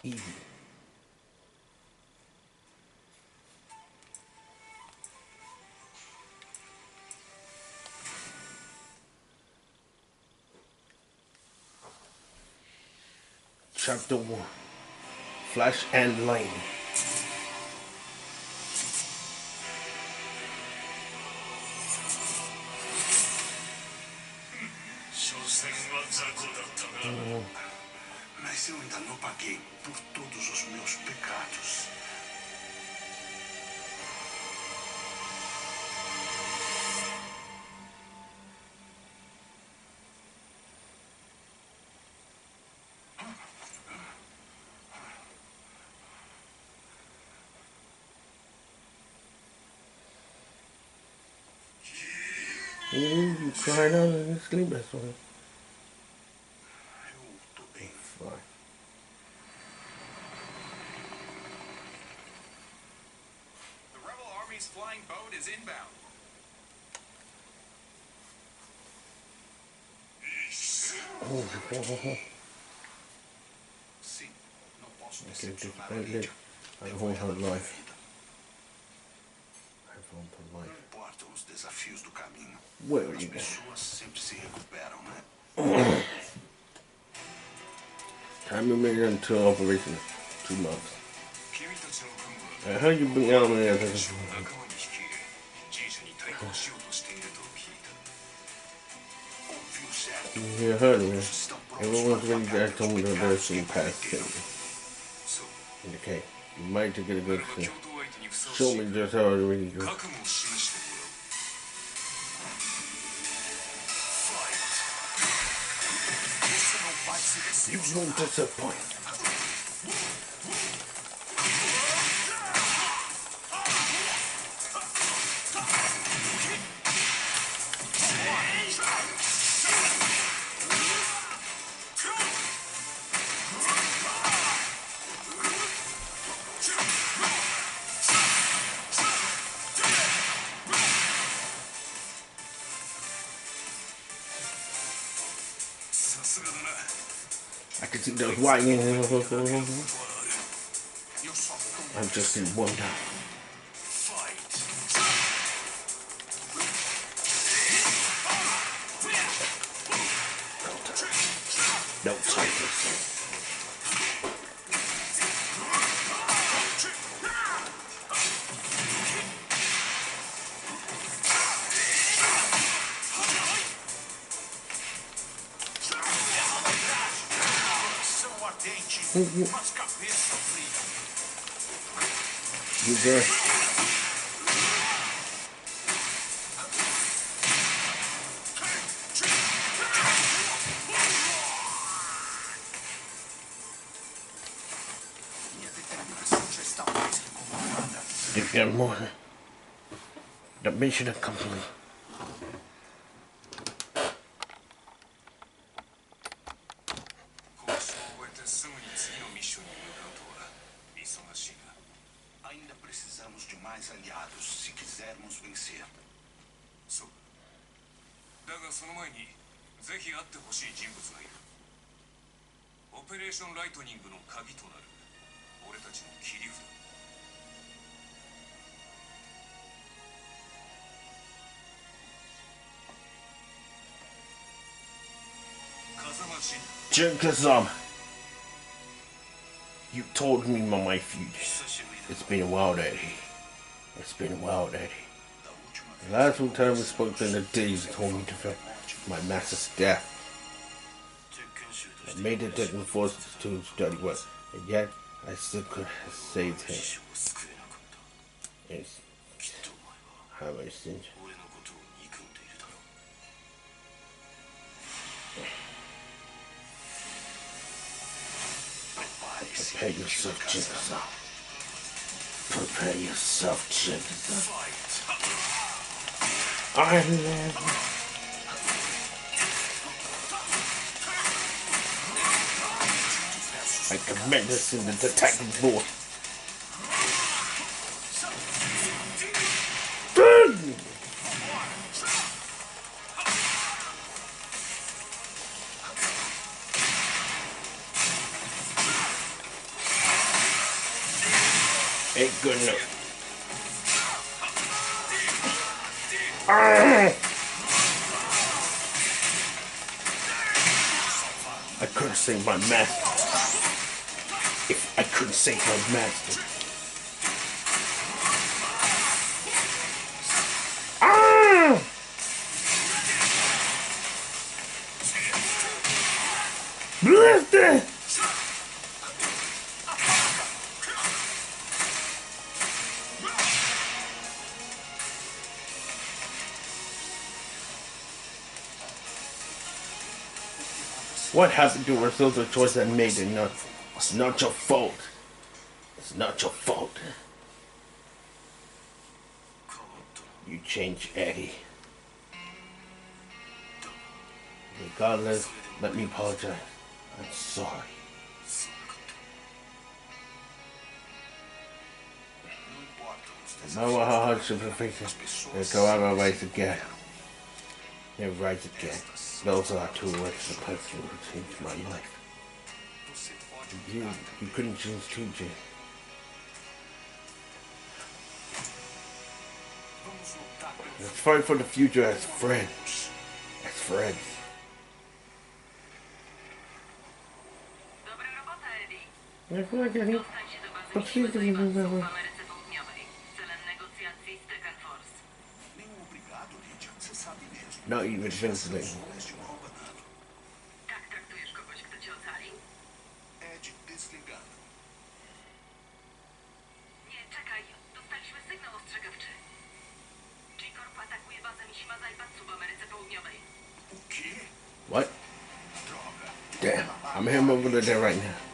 Easy. Chapter 1. Flash and Lightning. Mas eu ainda não paguei por todos os meus pecados. You cried out in your sleep, that's why. Eu tô bem. Fine. The rebel army's flying boat is inbound. Sim, não posso Okay, decepcionar a differently. Lídia. I Devo won't ela have minha life. vida. I won't have Não life. importam os desafios do caminho. Where are As you going? pessoas sempre se recuperam, né? Time remaining until operation. 2 months. 君たちの軍は I heard you bring out my other. 私を仲間に引き入れ、G社に対抗しようとしていると聞いた。Ouviu certo. You heard me. Estão prontos Everyone's para ready pagar to told me pelos that there's pecados some que past cometeram. thing. そう。 Okay. You might get a な good らば thing. 共闘相手にふさわし Show い me just how it really goes. 覚悟を示してもらおう。Você não vai se You decepcionar. won't disappoint. I can see those white in here. I'm just in one down. No tigers. Mas cabeça fria. You good? Minha determinação já está mais que comprovada. If you're more. The mission is complete. 交渉を終えてすぐに次のミッションに向かうとは忙しいな。 Ainda precisamos de mais aliados se quisermos vencer. そうだ。だがその前にぜひ会ってほしい人物がいる。オペレーションライトニングの鍵となる俺たちの切り札。風間信 Jinkazama. You told me my future. 久しぶりだ。 It's been a while, Daddy. It's been a while, Daddy. Da última The last time we spoke in the days told me to feel my master's death. I made the Tekken forces to study what, and yet I still could have saved him. It's how I sinned. 俺のことを憎んでいるだろう。 Prepare-se. Prepare yourself, Jigsaw. Prepare yourself, Jigsaw. I love I commend us in the detective board. Ain't good enough. Ah! I couldn't save my master. If I couldn't save my master. Ah! Blister! What happened to us? Those are choices I made, and it's not your fault. It's not your fault. You changed Eddie. Regardless, let me apologize. I'm sorry. No matter how hard you face it, there's go out of our ways again. They're right again. Those are our two words, the person who changed my life. You couldn't change too, Jay. Let's fight for the future as friends. As friends. Dostań się do bazy siły Ameryce Południowej celem negocjacji z Tekken Force. Not even Vince. Tak traktujesz kogoś, kto cię ocalił? Nie, czekaj. Dostaliśmy sygnał ostrzegawczy. G-Corp atakuje bazę Mishima Zaibatsu w Ameryce Południowej. What? Damn, I'm heading over there right now.